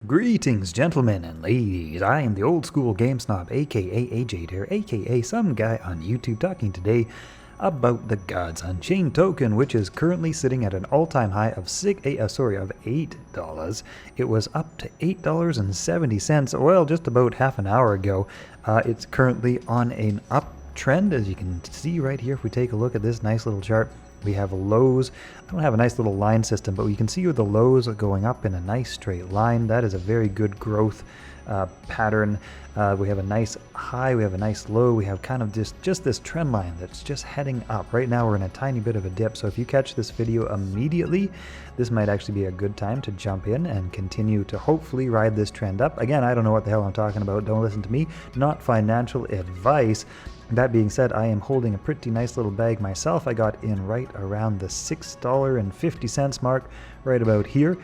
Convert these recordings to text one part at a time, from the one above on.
Greetings, gentlemen and ladies. I am the old school game snob, aka AJ here, aka some guy on YouTube, talking today about the Gods Unchained token, which is currently sitting at an all-time high of $8. It was up to $8.70, well, just about half an hour ago. It's currently on an uptrend, as you can see right here. If we take a look at this nice little chart, we have lows. I don't have a nice little line system, but we can see the lows are going up in a nice straight line. That is a very good growth pattern. We have a nice high, we have a nice low, we have kind of just this trend line that's just heading up. Right now we're in a tiny bit of a dip, so if you catch this video immediately, this might actually be a good time to jump in and continue to hopefully ride this trend up. Again, I don't know what the hell I'm talking about. Don't listen to me. Not financial advice. That being said, I am holding a pretty nice little bag myself. I got in right around the $6.50 mark, right about here.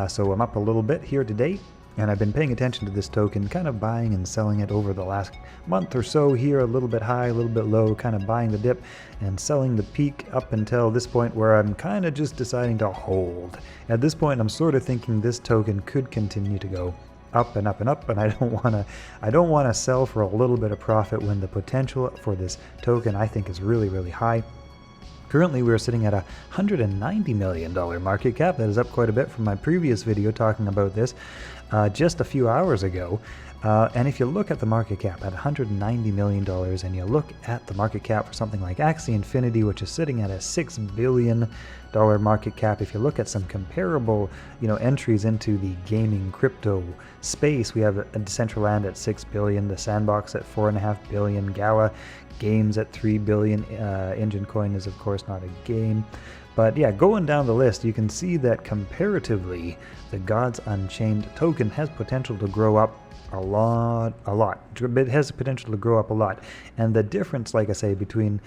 So I'm up a little bit here today, and I've been paying attention to this token, kind of buying and selling it over the last month or so here, a little bit high, a little bit low, kind of buying the dip and selling the peak up until this point where I'm kind of just deciding to hold. At this point, I'm sort of thinking this token could continue to go up and up and up, and I don't want to sell for a little bit of profit when the potential for this token I think is really high. Currently we're sitting at a $190 million market cap. That is up quite a bit from my previous video talking about this just a few hours ago. And if you look at the market cap at $190 million and you look at the market cap for something like Axie Infinity, which is sitting at a $6 billion market cap, if you look at some comparable entries into the gaming crypto space, we have a Decentraland at $6 billion, the Sandbox at $4.5 billion, Gala Games at $3 billion. Engine Coin is of course not a game. But yeah, going down the list, you can see that comparatively, the Gods Unchained token has potential to grow up a lot. It has the potential to grow up a lot. And the difference, like I say, between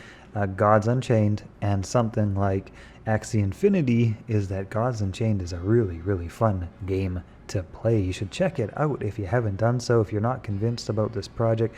Gods Unchained and something like Axie Infinity is that Gods Unchained is a really fun game to play. You should check it out if you haven't done so. If you're not convinced about this project,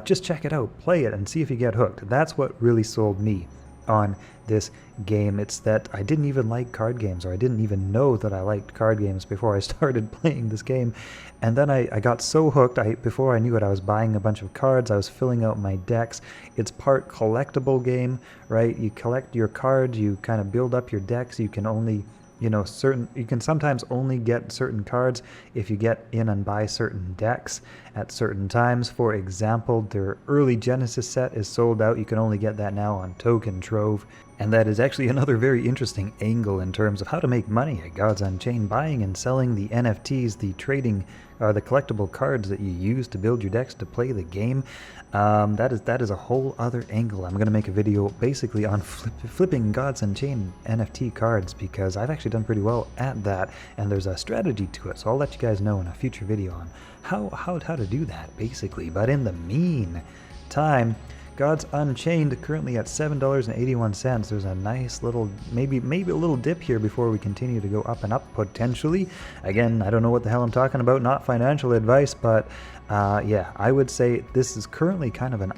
just check it out, play it, and see if you get hooked. That's what really sold me on this game. It's that I didn't even like card games, or I didn't even know that I liked card games before I started playing this game. And then I got so hooked, before I knew it, I was buying a bunch of cards, I was filling out my decks. It's part collectible game, right? You collect your cards, you kind of build up your decks. You can only you can sometimes only get certain cards if you get in and buy certain decks at certain times. For example, their early Genesis set is sold out. You can only get that now on Token Trove. And that is actually another very interesting angle in terms of how to make money at Gods Unchained, buying and selling the NFTs, the trading, the collectible cards that you use to build your decks to play the game. That is a whole other angle. I'm going to make a video basically on flipping Gods Unchained NFT cards, because I've actually done pretty well at that, and there's a strategy to it. So I'll let you guys know in a future video on how to do that, basically. But in the meantime, Gods Unchained currently at $7.81. There's a nice little, maybe a little dip here before we continue to go up and up potentially. Again, I don't know what the hell I'm talking about, not financial advice, but yeah, I would say this is currently kind of an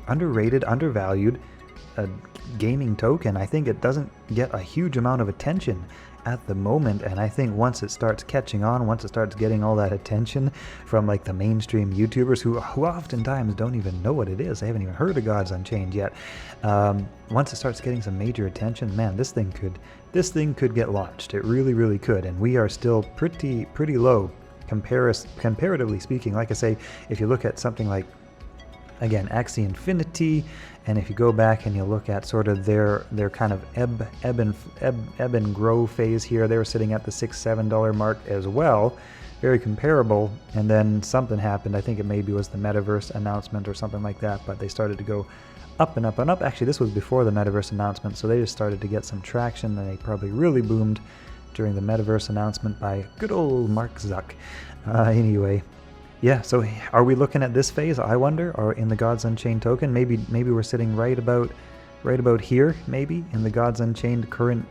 underrated, undervalued gaming token. I think it doesn't get a huge amount of attention at the moment, and I think once it starts catching on, once it starts getting all that attention from like the mainstream YouTubers who oftentimes don't even know what it is, they haven't even heard of Gods Unchained yet, once it starts getting some major attention, man, this thing could get launched. It really could, and we are still pretty low comparatively speaking. Like I say, if you look at something like, again, Axie Infinity, and if you go back and you look at sort of their kind of ebb and grow phase here, they were sitting at the $6-7 mark as well, very comparable. And then something happened. I think it maybe was the metaverse announcement or something like that, but they started to go up and up and up. Actually, this was before the metaverse announcement, so they just started to get some traction, and they probably really boomed during the metaverse announcement by good old Mark Zuck. Anyway, yeah, so are we looking at this phase, I wonder, or in the Gods Unchained token? Maybe we're sitting right about here, maybe, in the Gods Unchained current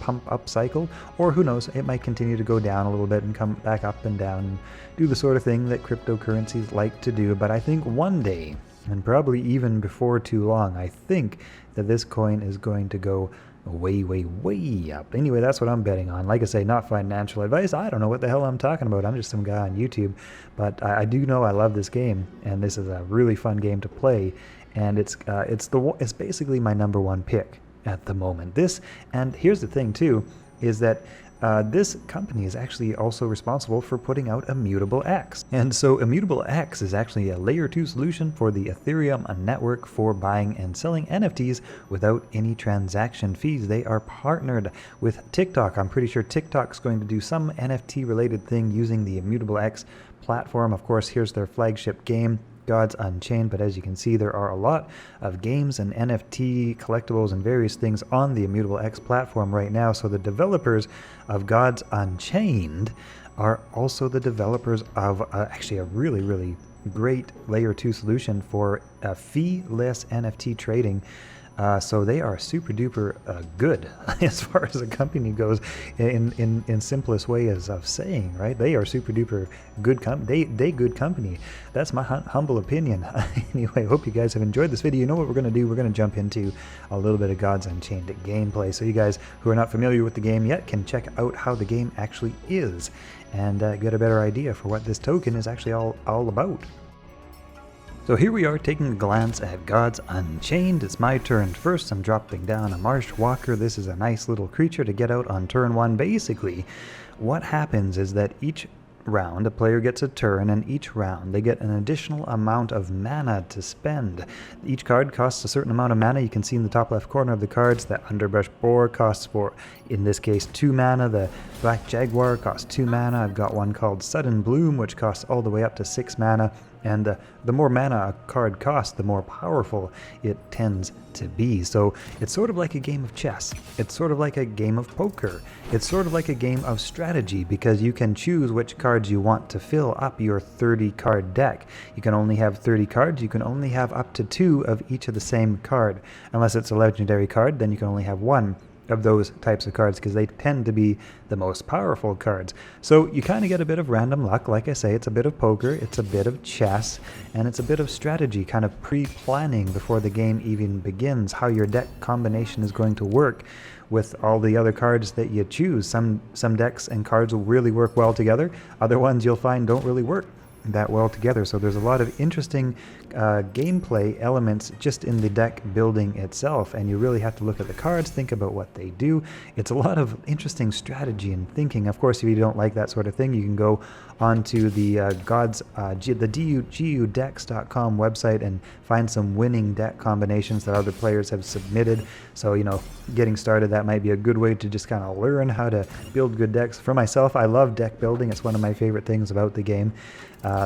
pump up cycle, or who knows, it might continue to go down a little bit and come back up and down and do the sort of thing that cryptocurrencies like to do. But I think one day, and probably even before too long, I think that this coin is going to go way, way, way up. Anyway, that's what I'm betting on. Like I say, not financial advice. I don't know what the hell I'm talking about. I'm just some guy on YouTube. But I do know I love this game, and this is a really fun game to play. And it's basically my number one pick at the moment. This, and here's the thing too, is that this company is actually also responsible for putting out Immutable X. And so Immutable X is actually a layer 2 solution for the Ethereum network for buying and selling NFTs without any transaction fees. They are partnered with TikTok. I'm pretty sure TikTok's going to do some NFT related thing using the Immutable X platform. Of course, here's their flagship game, Gods Unchained, but as you can see, there are a lot of games and NFT collectibles and various things on the Immutable X platform right now. So the developers of Gods Unchained are also the developers of actually a really, really great layer 2 solution for fee-less NFT trading. So they are super duper good as far as a company goes, in simplest way as of saying, right? They are super duper good they good company. That's my humble opinion. Anyway, hope you guys have enjoyed this video. You know what we're going to do? We're going to jump into a little bit of Gods Unchained gameplay. So you guys who are not familiar with the game yet can check out how the game actually is and get a better idea for what this token is actually all about. So here we are taking a glance at Gods Unchained. It's my turn first. I'm dropping down a Marsh Walker. This is a nice little creature to get out on turn 1. Basically, what happens is that each round a player gets a turn, and each round they get an additional amount of mana to spend. Each card costs a certain amount of mana. You can see in the top left corner of the cards that Underbrush Boar costs, for in this case, 2 mana. The Black Jaguar costs 2 mana. I've got one called Sudden Bloom, which costs all the way up to 6 mana. And the more mana a card costs, the more powerful it tends to be. So it's sort of like a game of chess. It's sort of like a game of poker. It's sort of like a game of strategy, because you can choose which cards you want to fill up your 30 card deck. You can only have 30 cards. You can only have up to 2 of each of the same card. Unless it's a legendary card, then you can only have 1 of those types of cards, because they tend to be the most powerful cards. So you kind of get a bit of random luck. Like I say, it's a bit of poker, it's a bit of chess, and it's a bit of strategy, kind of pre-planning before the game even begins, how your deck combination is going to work with all the other cards that you choose. Some decks and cards will really work well together. Other ones you'll find don't really work that well together. So there's a lot of interesting gameplay elements just in the deck building itself, and you really have to look at the cards, think about what they do. It's a lot of interesting strategy and thinking. Of course, if you don't like that sort of thing, you can go onto the DevDude.Roblox website and find some winning deck combinations that other players have submitted. So, you know, getting started, that might be a good way to just kind of learn how to build good decks. For myself, I love deck building. It's one of my favorite things about the game.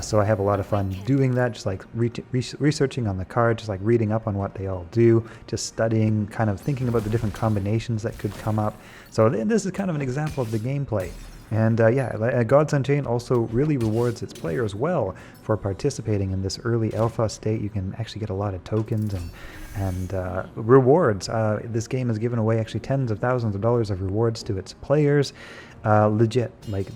So I have a lot of fun doing that, just like researching on the card, just like reading up on what they all do, just studying, kind of thinking about the different combinations that could come up. So this is kind of an example of the gameplay. And yeah, Gods Unchained also really rewards its players well for participating in this early alpha state. You can actually get a lot of tokens and rewards. This game has given away actually tens of thousands of dollars of rewards to its players. Legit, like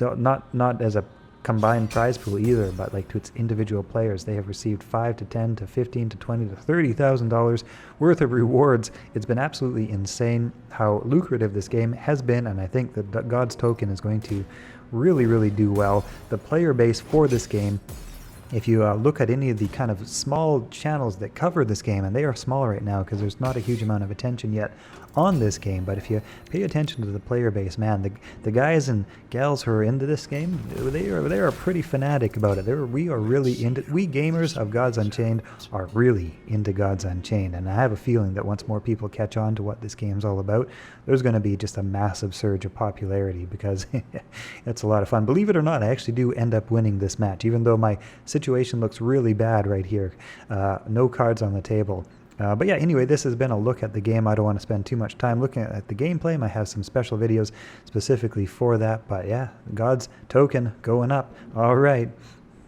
not as a combined prize pool either, but like to its individual players. They have received $5 to $10 to $15 to $20 to $30,000 worth of rewards. It's been absolutely insane how lucrative this game has been, and I think that God's token is going to really, really do well. The player base for this game, if you look at any of the kind of small channels that cover this game, and they are small right now because there's not a huge amount of attention yet on this game, but if you pay attention to the player base, man, the guys and gals who are into this game, they are pretty fanatic about it. We gamers of Gods Unchained are really into Gods Unchained, and I have a feeling that once more people catch on to what this game's all about, there's going to be just a massive surge of popularity, because it's a lot of fun. Believe it or not, I actually do end up winning this match, even though my situation looks really bad right here. No cards on the table. But yeah, anyway, this has been a look at the game. I don't want to spend too much time looking at the gameplay. I might have some special videos specifically for that. But yeah, God's token going up. All right.